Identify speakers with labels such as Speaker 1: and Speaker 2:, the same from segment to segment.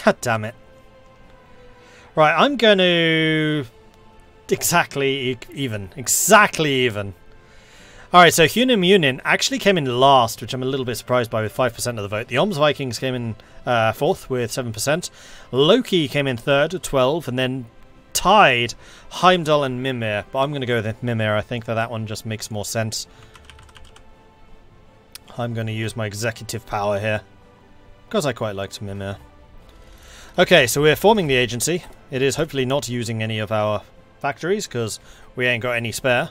Speaker 1: God damn it. Right, I'm going to... Exactly even. Alright, so Hunan Munin actually came in last, which I'm a little bit surprised by, with 5% of the vote. The Oms Vikings came in fourth with 7%. Loki came in third at 12%, and then tied Heimdall and Mimir. But I'm going to go with Mimir. I think that one just makes more sense. I'm going to use my executive power here, because I quite liked Mimir. Okay, so we're forming the agency. It is hopefully not using any of our factories, because we ain't got any spare.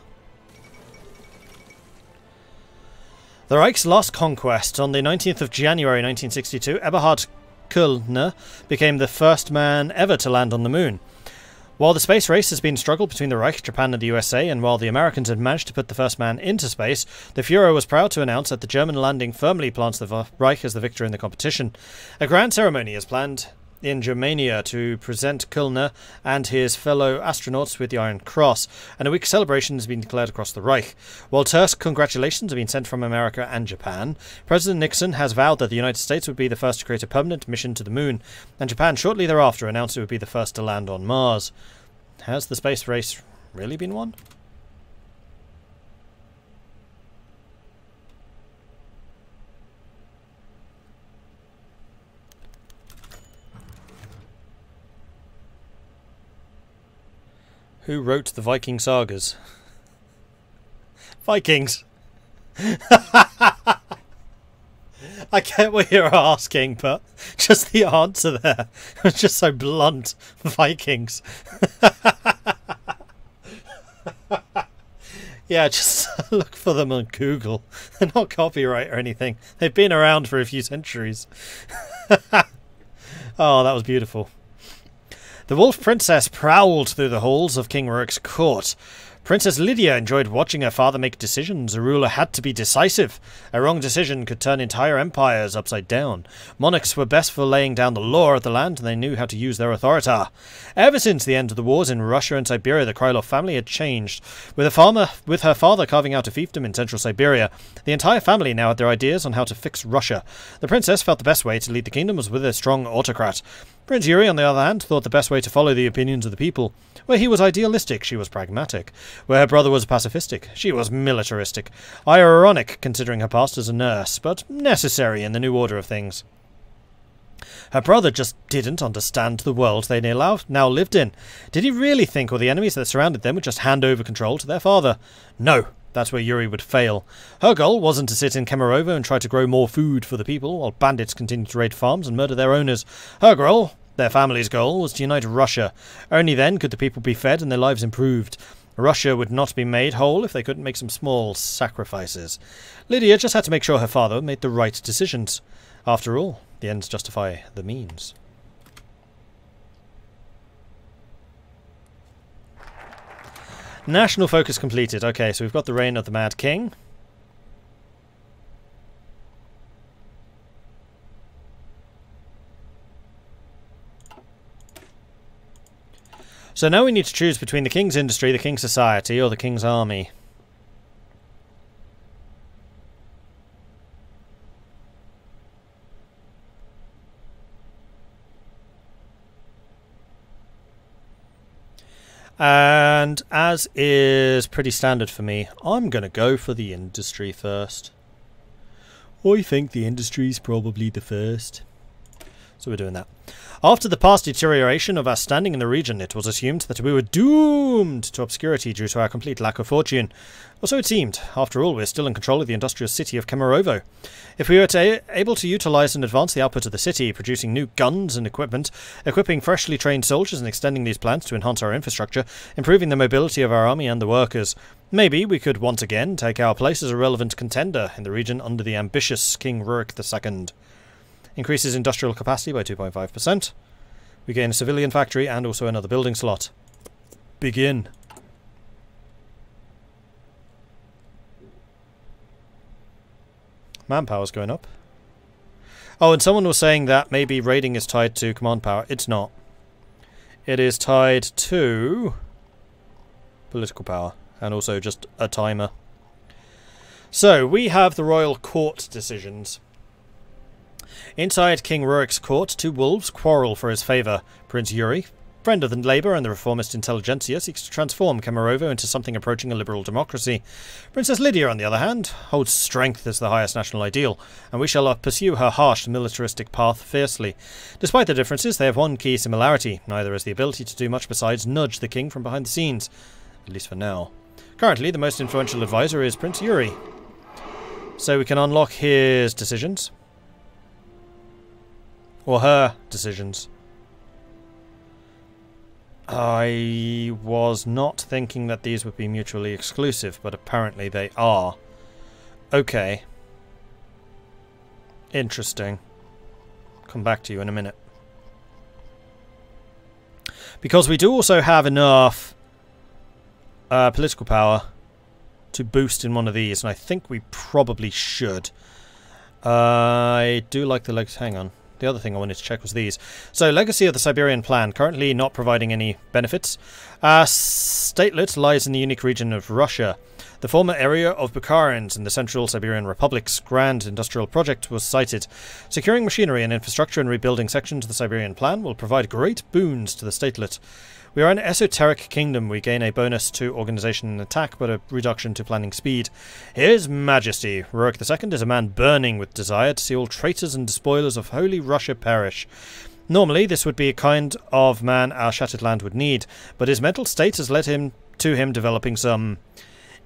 Speaker 1: The Reich's last conquest. On the 19th of January 1962, Eberhard Küllner became the first man ever to land on the moon. While the space race has been a struggle between the Reich, Japan and the USA, and while the Americans had managed to put the first man into space, the Führer was proud to announce that the German landing firmly plants the Reich as the victor in the competition. A grand ceremony is planned in Germania to present Küllner and his fellow astronauts with the Iron Cross, and a week's celebration has been declared across the Reich. While terse congratulations have been sent from America and Japan, President Nixon has vowed that the United States would be the first to create a permanent mission to the moon, and Japan shortly thereafter announced it would be the first to land on Mars. Has the space race really been won? Who wrote the Viking sagas? Vikings! I get what you're asking, but just the answer there was just so blunt. Vikings. Yeah, just look for them on Google. They're not copyright or anything. They've been around for a few centuries. Oh, that was beautiful. The Wolf Princess prowled through the halls of King Rurik's court. Princess Lydia enjoyed watching her father make decisions. A ruler had to be decisive. A wrong decision could turn entire empires upside down. Monarchs were best for laying down the law of the land, and they knew how to use their authority. Ever since the end of the wars in Russia and Siberia, the Krylov family had changed. With her father carving out a fiefdom in central Siberia, the entire family now had their ideas on how to fix Russia. The princess felt the best way to lead the kingdom was with a strong autocrat. Prince Yuri, on the other hand, thought the best way to follow the opinions of the people. Where he was idealistic, she was pragmatic. Where her brother was pacifistic, she was militaristic. Ironic, considering her past as a nurse, but necessary in the new order of things. Her brother just didn't understand the world they now lived in. Did he really think all the enemies that surrounded them would just hand over control to their father? No. That's where Yuri would fail. Her goal wasn't to sit in Kemerovo and try to grow more food for the people, while bandits continued to raid farms and murder their owners. Her goal, their family's goal, was to unite Russia. Only then could the people be fed and their lives improved. Russia would not be made whole if they couldn't make some small sacrifices. Lydia just had to make sure her father made the right decisions. After all, the ends justify the means. National focus completed. Okay, so we've got the reign of the Mad King. So now we need to choose between the King's Industry, the King's Society, or the King's Army. And as is pretty standard for me, I'm going to go for the industry first. I think the industry's probably the first. So we're doing that. After the past deterioration of our standing in the region, it was assumed that we were doomed to obscurity due to our complete lack of fortune. Or so it seemed. After all, we're still in control of the industrial city of Kemerovo. If we were able to utilize and advance the output of the city, producing new guns and equipment, equipping freshly trained soldiers and extending these plants to enhance our infrastructure, improving the mobility of our army and the workers, maybe we could once again take our place as a relevant contender in the region under the ambitious King Rurik II. Increases industrial capacity by 2.5%. We gain a civilian factory and also another building slot. Begin. Manpower's going up. Oh, and someone was saying that maybe raiding is tied to command power. It's not. It is tied to political power and also just a timer. So, we have the royal court decisions. Inside King Rurik's court, two wolves quarrel for his favour. Prince Yuri, friend of the Labour and the reformist intelligentsia, seeks to transform Kemerovo into something approaching a liberal democracy. Princess Lydia, on the other hand, holds strength as the highest national ideal, and we shall pursue her harsh militaristic path fiercely. Despite the differences, they have one key similarity. Neither has the ability to do much besides nudge the king from behind the scenes. At least for now. Currently, the most influential advisor is Prince Yuri. So we can unlock his decisions. Or her decisions. I was not thinking that these would be mutually exclusive, but apparently they are. Okay. Interesting. Come back to you in a minute. Because we do also have enough political power to boost in one of these, and I think we probably should. I do like the legs. Hang on. The other thing I wanted to check was these. So, Legacy of the Siberian Plan, currently not providing any benefits. Statelet lies in the unique region of Russia. The former area of Bukharins in the Central Siberian Republic's grand industrial project was cited. Securing machinery and infrastructure and rebuilding sections of the Siberian Plan will provide great boons to the statelet. We are an esoteric kingdom. We gain a bonus to organization and attack, but a reduction to planning speed. His Majesty, Rurik II, is a man burning with desire to see all traitors and despoilers of Holy Russia perish. Normally, this would be a kind of man our shattered land would need, but his mental state has led him developing some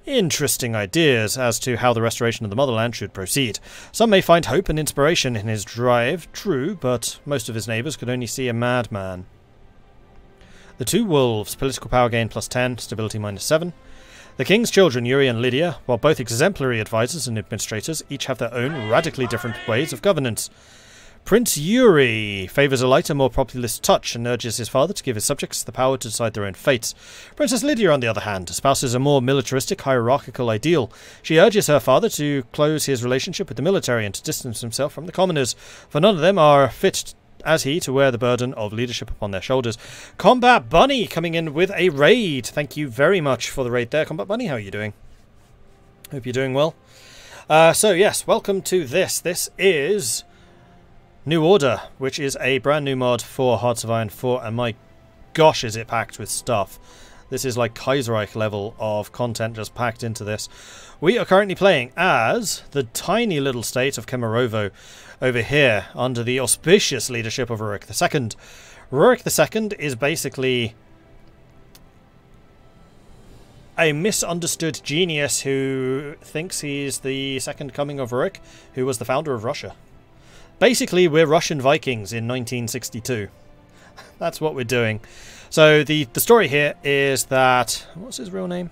Speaker 1: interesting ideas as to how the restoration of the motherland should proceed. Some may find hope and inspiration in his drive, true, but most of his neighbours could only see a madman. The two wolves, political power gain +10, stability -7. The king's children, Yuri and Lydia, while both exemplary advisors and administrators, each have their own radically different ways of governance. Prince Yuri favours a lighter, more populist touch and urges his father to give his subjects the power to decide their own fates. Princess Lydia, on the other hand, espouses a more militaristic, hierarchical ideal. She urges her father to close his relationship with the military and to distance himself from the commoners, for none of them are fit as he to wear the burden of leadership upon their shoulders. Combat Bunny coming in with a raid. Thank you very much for the raid there. Combat Bunny, how are you doing? Hope you're doing well. So yes, welcome to this. This is New Order, which is a brand new mod for Hearts of Iron 4, and my gosh is it packed with stuff. This is like Kaiserreich level of content just packed into this. We are currently playing as the tiny little state of Kemerovo over here under the auspicious leadership of Rurik II. Rurik II is basically a misunderstood genius who thinks he's the second coming of Rurik, who was the founder of Russia. Basically, we're Russian Vikings in 1962. That's what we're doing. So the story here is that... what's his real name?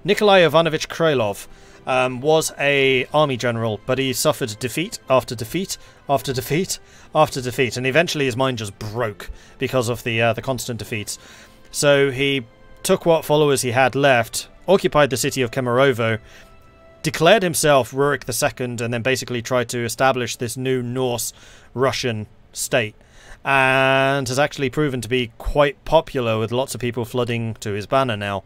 Speaker 1: Nikolai Ivanovich Krylov was a army general, but he suffered defeat after defeat after defeat after defeat, and eventually his mind just broke because of the constant defeats. So he took what followers he had left, occupied the city of Kemerovo, declared himself Rurik II, and then basically tried to establish this new Norse-Russian state. And has actually proven to be quite popular, with lots of people flooding to his banner now.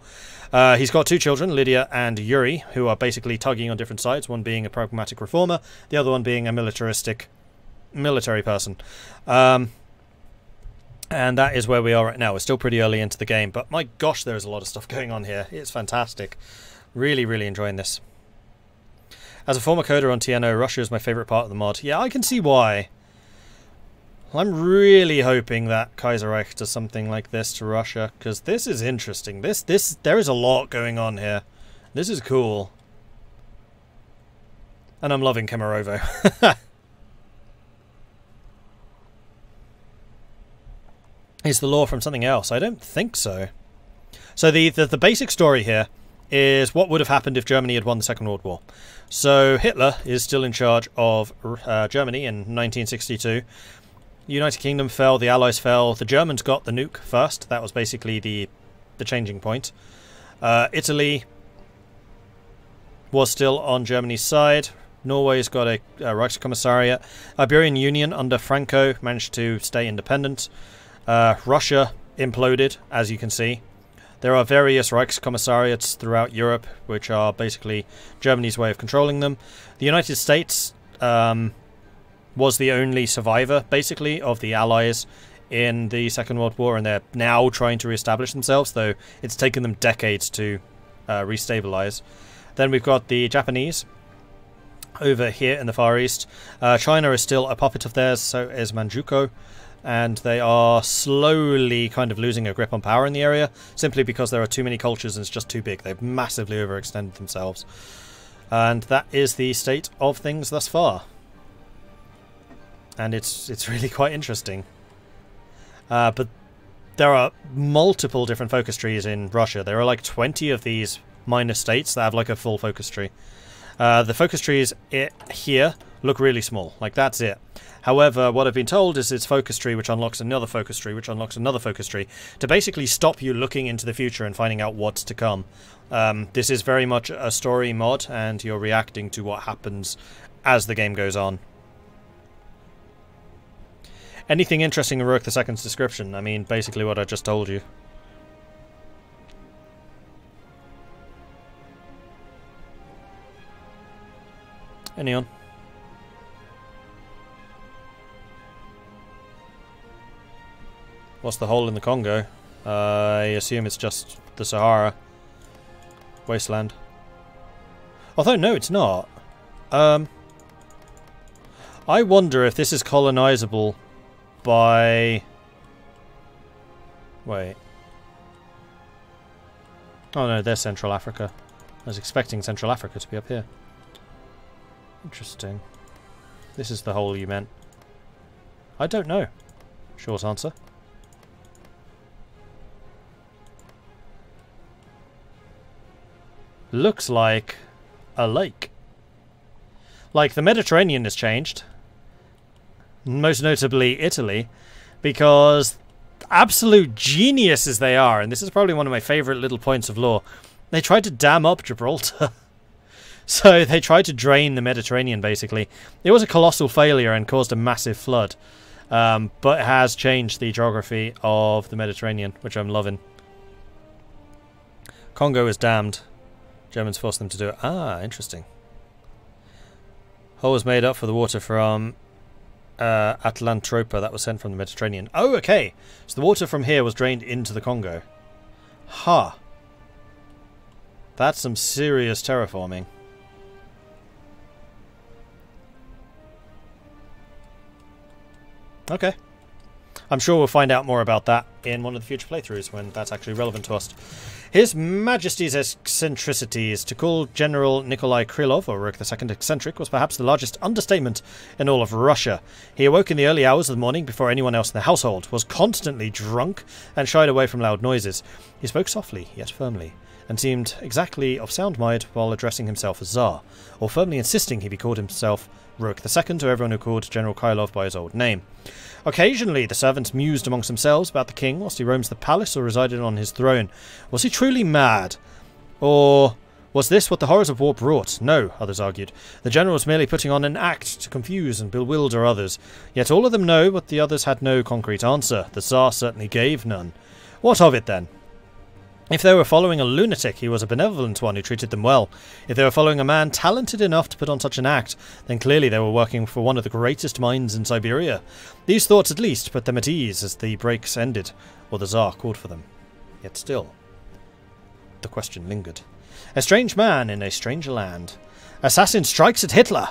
Speaker 1: He's got two children, Lydia and Yuri, who are basically tugging on different sides, one being a pragmatic reformer, the other one being a militaristic military person. And that is where we are right now. We're still pretty early into the game, but my gosh, there is a lot of stuff going on here. It's fantastic. Really, really enjoying this. As a former coder on TNO, Russia is my favourite part of the mod. Yeah, I can see why. I'm really hoping that Kaiserreich does something like this to Russia, because this is interesting. There is a lot going on here. This is cool. And I'm loving Kemerovo. Is the lore from something else? I don't think so. So the basic story here is what would have happened if Germany had won the Second World War. So Hitler is still in charge of Germany in 1962. The United Kingdom fell, the Allies fell, the Germans got the nuke first. That was basically the changing point. Italy was still on Germany's side. Norway's got a Reichskommissariat. Iberian Union under Franco managed to stay independent. Russia imploded, as you can see. There are various Reichskommissariats throughout Europe, which are basically Germany's way of controlling them. The United States was the only survivor, basically, of the Allies in the Second World War, and they're now trying to re-establish themselves, though it's taken them decades to restabilize. Then we've got the Japanese over here in the Far East. China is still a puppet of theirs, so is Manchukuo, and they are slowly kind of losing a grip on power in the area, simply because there are too many cultures and it's just too big. They've massively overextended themselves. And that is the state of things thus far. And it's really quite interesting. But there are multiple different focus trees in Russia. There are like 20 of these minor states that have like a full focus tree. The focus trees here look really small. Like, that's it. However, what I've been told is it's focus tree which unlocks another focus tree, which unlocks another focus tree, to basically stop you looking into the future and finding out what's to come. This is very much a story mod, and you're reacting to what happens as the game goes on. Anything interesting in Rurik II's description? I mean, basically what I just told you. Anyone? What's the hole in the Congo? I assume it's just the Sahara wasteland. Although, no, it's not. I wonder if this is colonizable by... Wait. Oh no, there's Central Africa. I was expecting Central Africa to be up here. Interesting. This is the hole you meant. I don't know. Short answer. Looks like a lake. Like, the Mediterranean has changed. Most notably Italy, because absolute geniuses they are, and this is probably one of my favourite little points of lore, they tried to dam up Gibraltar. So they tried to drain the Mediterranean, basically. It was a colossal failure and caused a massive flood, but it has changed the geography of the Mediterranean, which I'm loving. Congo is dammed. Germans forced them to do it. Ah, interesting. Hole was made up for the water from Atlantropa that was sent from the Mediterranean. Oh, okay. So the water from here was drained into the Congo. Ha. Huh. That's some serious terraforming. Okay. I'm sure we'll find out more about that in one of the future playthroughs when that's actually relevant to us. His Majesty's eccentricities. To call General Nikolai Krylov, or Rurik II, eccentric was perhaps the largest understatement in all of Russia. He awoke in the early hours of the morning before anyone else in the household, was constantly drunk, and shied away from loud noises. He spoke softly, yet firmly, and seemed exactly of sound mind while addressing himself as Tsar, or firmly insisting he be called himself Rurik II to everyone who called General Krylov by his old name. Occasionally, the servants mused amongst themselves about the king whilst he roams the palace or resided on his throne. Was he truly mad? Or was this what the horrors of war brought? No, others argued. The general was merely putting on an act to confuse and bewilder others. Yet all of them know, but the others had no concrete answer. The Tsar certainly gave none. What of it, then? If they were following a lunatic, he was a benevolent one who treated them well. If they were following a man talented enough to put on such an act, then clearly they were working for one of the greatest minds in Siberia. These thoughts at least put them at ease as the breaks ended, or the Tsar called for them. Yet still, the question lingered. A strange man in a stranger land. Assassin strikes at Hitler!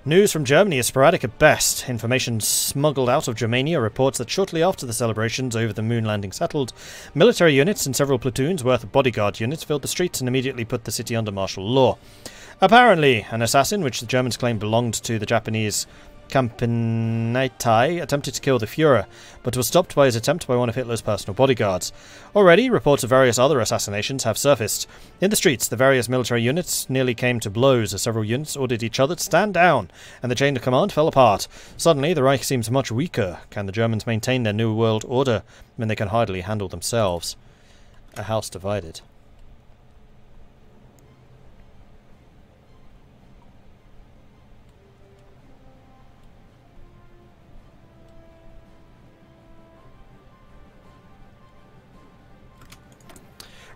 Speaker 1: News from Germany is sporadic at best. Information smuggled out of Germania reports that shortly after the celebrations over the moon landing settled, military units and several platoons worth of bodyguard units filled the streets and immediately put the city under martial law. Apparently, an assassin, which the Germans claimed belonged to the Japanese Kampfneitai, attempted to kill the Führer, but was stopped by his attempt by one of Hitler's personal bodyguards. Already, reports of various other assassinations have surfaced. In the streets, the various military units nearly came to blows as several units ordered each other to stand down, and the chain of command fell apart. Suddenly, the Reich seems much weaker. Can the Germans maintain their new world order when they can hardly handle themselves? A house divided.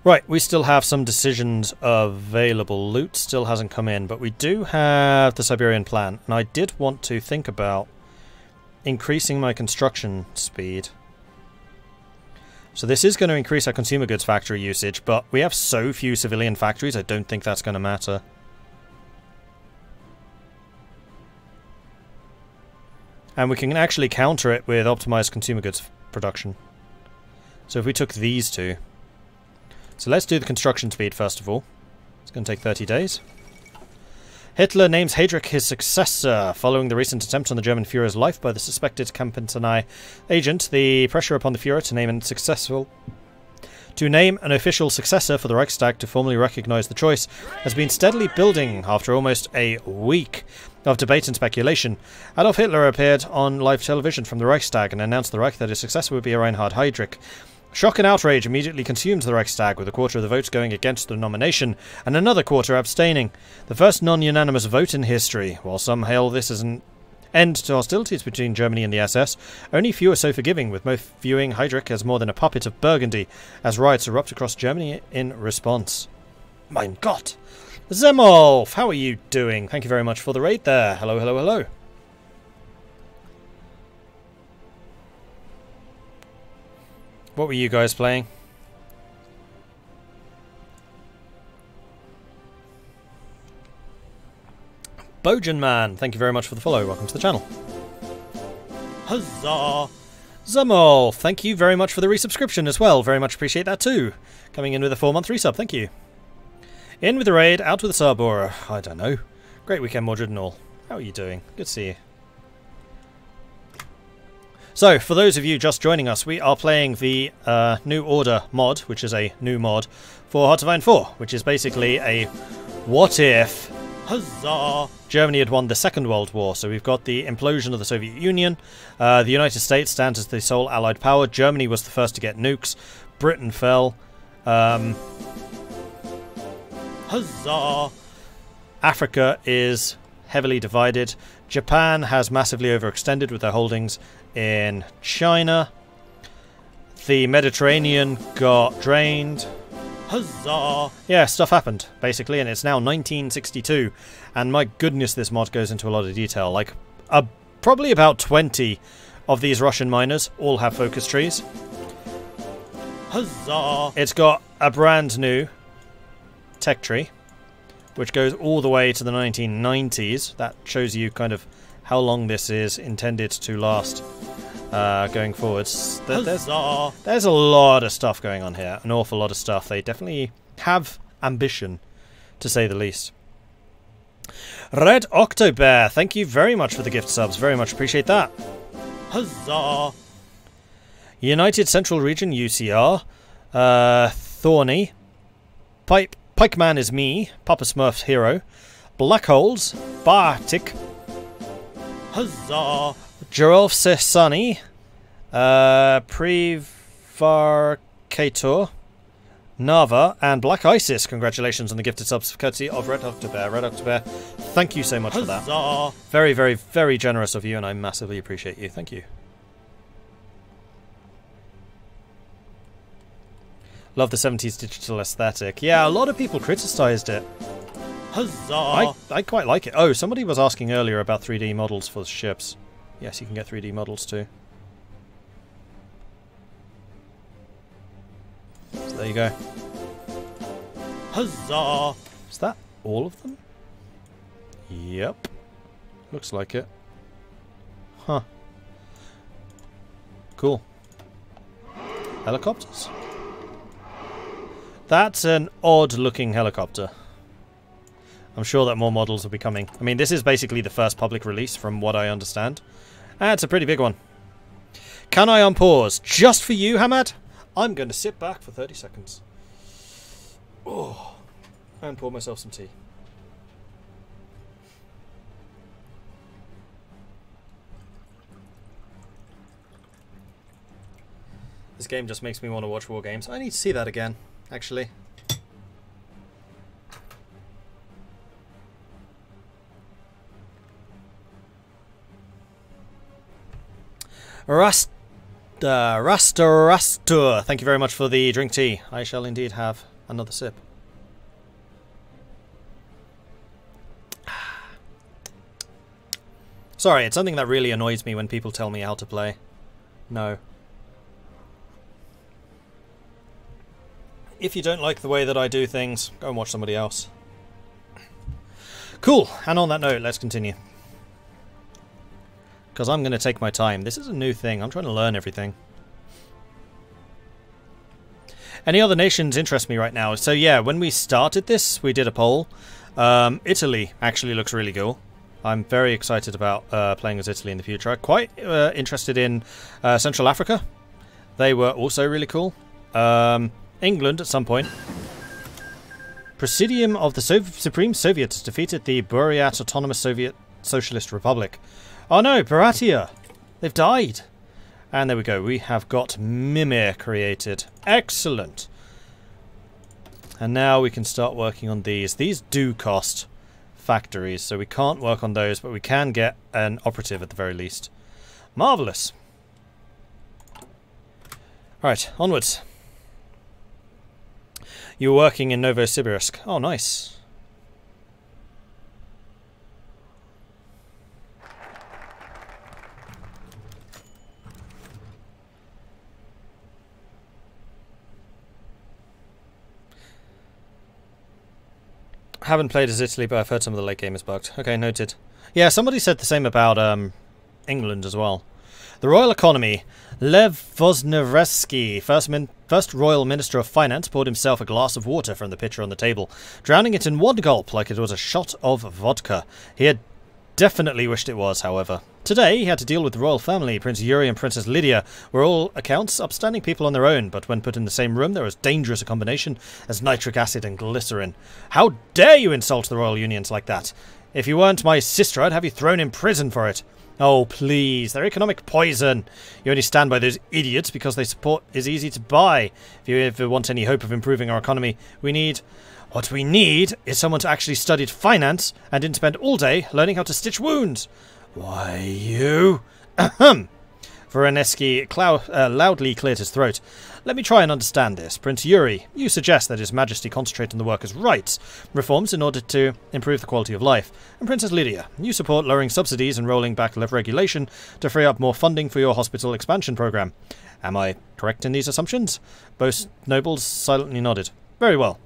Speaker 1: Right, we still have some decisions available. Loot still hasn't come in, but we do have the Siberian plan, and I did want to think about increasing my construction speed. So this is going to increase our consumer goods factory usage, but we have so few civilian factories, I don't think that's going to matter. And we can actually counter it with optimized consumer goods production. So if we took these two. So let's do the construction speed first of all. It's going to take 30 days. Hitler names Heydrich his successor. Following the recent attempt on the German Führer's life by the suspected Kampentanei agent, the pressure upon the Führer to name an official successor for the Reichstag to formally recognise the choice has been steadily building. After almost a week of debate and speculation, Adolf Hitler appeared on live television from the Reichstag and announced the Reich that his successor would be Reinhard Heydrich. Shock and outrage immediately consumed the Reichstag, with a quarter of the votes going against the nomination and another quarter abstaining. The first non-unanimous vote in history. While some hail this as an end to hostilities between Germany and the SS, only few are so forgiving, with most viewing Heydrich as more than a puppet of Burgundy, as riots erupt across Germany in response. Mein Gott! Zemolf, how are you doing? Thank you very much for the raid there. Hello, hello, hello. What were you guys playing? Bojan Man, thank you very much for the follow. Welcome to the channel. Huzzah! Zamol, thank you very much for the resubscription as well. Very much appreciate that too. Coming in with a 4-month resub, thank you. In with the raid, out with the sub, or I don't know. Great weekend, Mordred and all. How are you doing? Good to see you. So, for those of you just joining us, we are playing the New Order mod, which is a new mod for Hearts of Iron 4, which is basically a what if, huzzah, Germany had won the Second World War. So we've got the implosion of the Soviet Union, the United States stands as the sole allied power, Germany was the first to get nukes, Britain fell, huzzah, Africa is heavily divided, Japan has massively overextended with their holdings in China. The Mediterranean got drained. Huzzah! Yeah, stuff happened, basically, and it's now 1962. And my goodness, this mod goes into a lot of detail. Like, probably about 20 of these Russian miners all have focus trees. Huzzah! It's got a brand new tech tree, which goes all the way to the 1990s. That shows you kind of how long this is intended to last going forwards. There's a lot of stuff going on here. An awful lot of stuff. They definitely have ambition, to say the least. Red Octobear, thank you very much for the gift subs. Very much appreciate that. Huzzah! United Central Region, UCR. Thorny. Pikeman is me. Papa Smurf's hero. Black Holes. Bartik. Huzzah! Jorolf Sesani, Prevaricator, Nava, and Black Isis. Congratulations on the gifted subs courtesy of Red Octobear. Red Octobear, thank you so much for that. Very, very, very generous of you, and I massively appreciate you. Thank you. Love the 70s digital aesthetic. Yeah, a lot of people criticised it. Huzzah! I quite like it. Oh, somebody was asking earlier about 3D models for ships. Yes, you can get 3D models too. So there you go. Huzzah! Is that all of them? Yep. Looks like it. Huh. Cool. Helicopters. That's an odd-looking helicopter. I'm sure that more models will be coming. I mean, this is basically the first public release, from what I understand. It's a pretty big one. Can I unpause? Just for you, Hamad? I'm going to sit back for 30 seconds. Oh, and pour myself some tea. This game just makes me want to watch War Games. I need to see that again, actually. Rastur, thank you very much for the drink tea. I shall indeed have another sip. Sorry, it's something that really annoys me when people tell me how to play. No. If you don't like the way that I do things, go and watch somebody else. Cool, and on that note, let's continue. Because I'm going to take my time. This is a new thing. I'm trying to learn everything. Any other nations interest me right now? So yeah, when we started this, we did a poll. Italy actually looks really cool. I'm very excited about playing as Italy in the future. I'm quite interested in Central Africa. They were also really cool. England at some point. Presidium of the Supreme Soviet has defeated the Buryat Autonomous Soviet Socialist Republic. Oh no, Baratia! They've died! And there we go, we have got Mimir created. Excellent! And now we can start working on these. These do cost factories, so we can't work on those, but we can get an operative at the very least. Marvellous! Alright, onwards. You're working in Novosibirsk. Oh, nice. Haven't played as Italy, but I've heard some of the late game is bugged. Okay, noted. Yeah, somebody said the same about England as well. The royal economy. Lev Vosneresky, first royal minister of finance, poured himself a glass of water from the pitcher on the table, drowning it in one gulp like it was a shot of vodka. He had definitely wished it was, however. Today, he had to deal with the royal family. Prince Yuri and Princess Lydia were all accounts upstanding people on their own, but when put in the same room, there was dangerous a combination as nitric acid and glycerin. How dare you insult the royal unions like that? If you weren't my sister, I'd have you thrown in prison for it. Oh, please. They're economic poison. You only stand by those idiots because their support is easy to buy. If you ever want any hope of improving our economy, what we need is someone to actually study finance and didn't spend all day learning how to stitch wounds. Why, you... Ahem. Voronezhsky loudly cleared his throat. Let me try and understand this. Prince Yuri, you suggest that His Majesty concentrate on the workers' rights reforms in order to improve the quality of life. And Princess Lydia, you support lowering subsidies and rolling back regulation to free up more funding for your hospital expansion program. Am I correct in these assumptions? Both nobles silently nodded. Very well.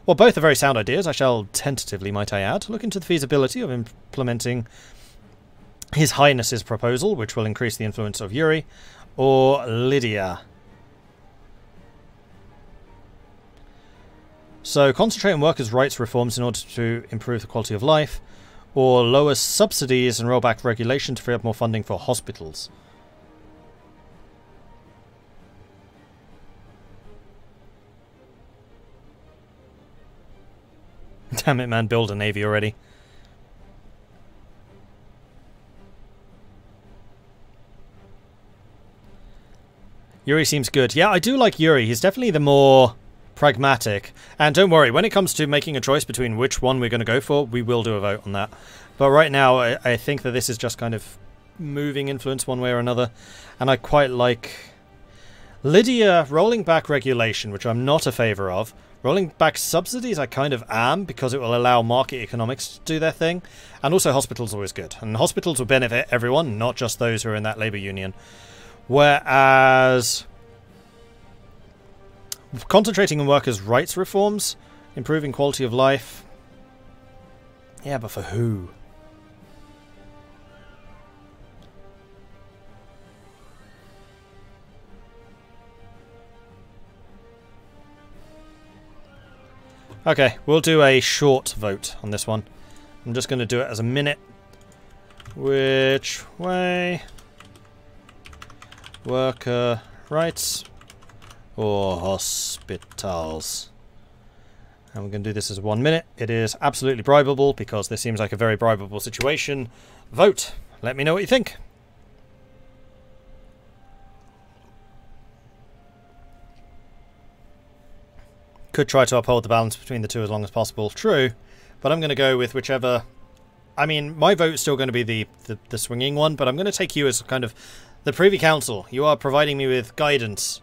Speaker 1: Well, both are very sound ideas. I shall tentatively, might I add, look into the feasibility of implementing His Highness's proposal, which will increase the influence of Yuri, or Lydia. So, concentrate on workers' rights reforms in order to improve the quality of life, or lower subsidies and roll back regulation to free up more funding for hospitals. Damn it, man, build a navy already. Yuri seems good. Yeah, I do like Yuri. He's definitely the more pragmatic. And don't worry, when it comes to making a choice between which one we're going to go for, we will do a vote on that. But right now, I think that this is just kind of moving influence one way or another. And I quite like Lydia rolling back regulation, which I'm not a favour of. Rolling back subsidies I kind of am, because it will allow market economics to do their thing. And also hospitals are always good. And hospitals will benefit everyone, not just those who are in that labour union. Whereas concentrating on workers' rights reforms, improving quality of life. Yeah, but for who? Okay, we'll do a short vote on this one. I'm just going to do it as a minute. Which way? Worker rights or hospitals? And we're going to do this as 1 minute. It is absolutely bribable because this seems like a very bribable situation. Vote. Let me know what you think. Could try to uphold the balance between the two as long as possible. True, but I'm going to go with whichever... I mean, my vote's still going to be the swinging one, but I'm going to take you as kind of the Privy Council. You are providing me with guidance.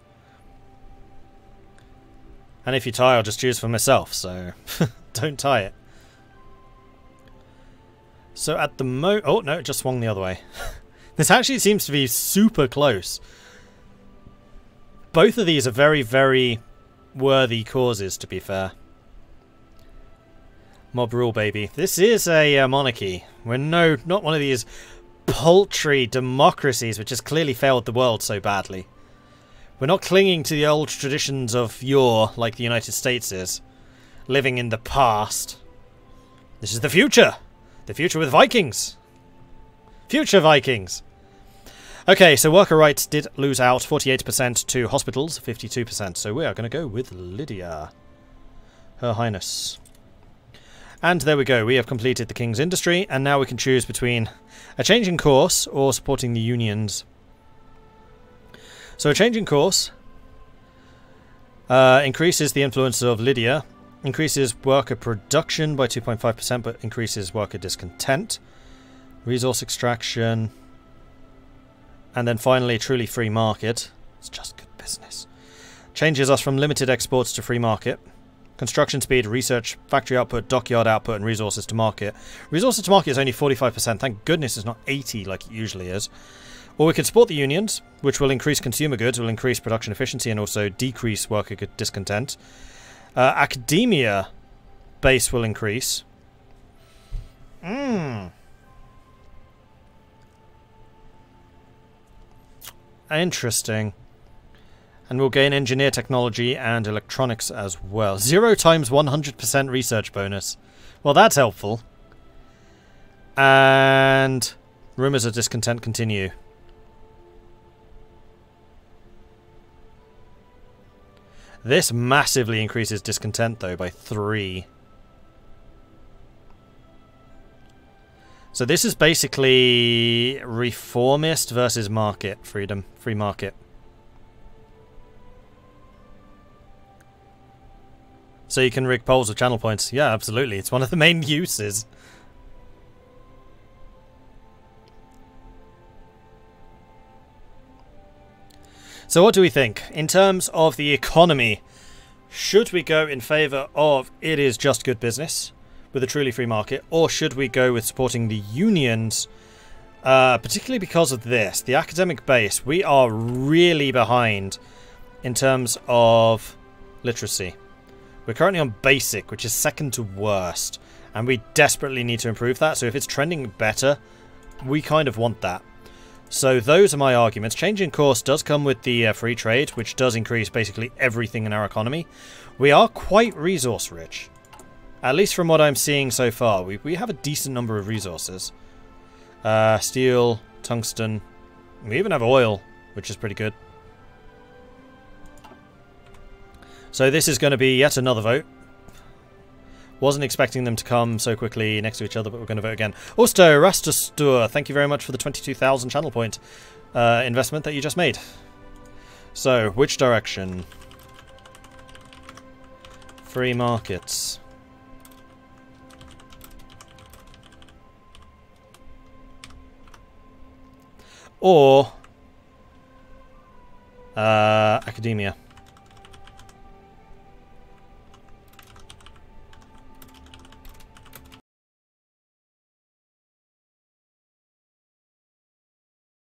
Speaker 1: And if you tie, I'll just choose for myself, so don't tie it. So at the oh no, it just swung the other way. This actually seems to be super close. Both of these are very, very worthy causes, to be fair. Mob rule, baby. This is a monarchy. We're not one of these paltry democracies which has clearly failed the world so badly. We're not clinging to the old traditions of yore like the United States is. Living in the past. This is the future! The future with Vikings! Future Vikings! Okay, so worker rights did lose out 48% to hospitals, 52%. So we are going to go with Lydia. Her Highness. And there we go, we have completed the King's Industry, and now we can choose between a change in course or supporting the unions. So a change in course increases the influence of Lydia, increases worker production by 2.5%, but increases worker discontent, resource extraction, and then finally truly free market. It's just good business. Changes us from limited exports to free market. Construction speed, research, factory output, dockyard output, and resources to market. Resources to market is only 45%. Thank goodness it's not 80 like it usually is. Or we could support the unions, which will increase consumer goods, will increase production efficiency, and also decrease worker discontent. Academia base will increase. Interesting. And we'll gain engineer technology and electronics as well. 0 times 100% research bonus. Well, that's helpful. And rumors of discontent continue. This massively increases discontent, though, by 3. So this is basically reformist versus market freedom. Free market. So you can rig polls with channel points. Yeah, absolutely. It's one of the main uses. So what do we think? In terms of the economy, should we go in favour of it is just good business with a truly free market, or should we go with supporting the unions, particularly because of this? The academic base, we are really behind in terms of literacy. We're currently on basic, which is second to worst, and we desperately need to improve that. So if it's trending better, we kind of want that. So those are my arguments. Change in course does come with the free trade, which does increase basically everything in our economy. We are quite resource rich, at least from what I'm seeing so far. We have a decent number of resources. Steel, tungsten, we even have oil, which is pretty good. So this is going to be yet another vote. Wasn't expecting them to come so quickly next to each other, but we're going to vote again. Osto Rastastur, thank you very much for the 22,000 channel point investment that you just made. So, which direction? Free markets. Or academia.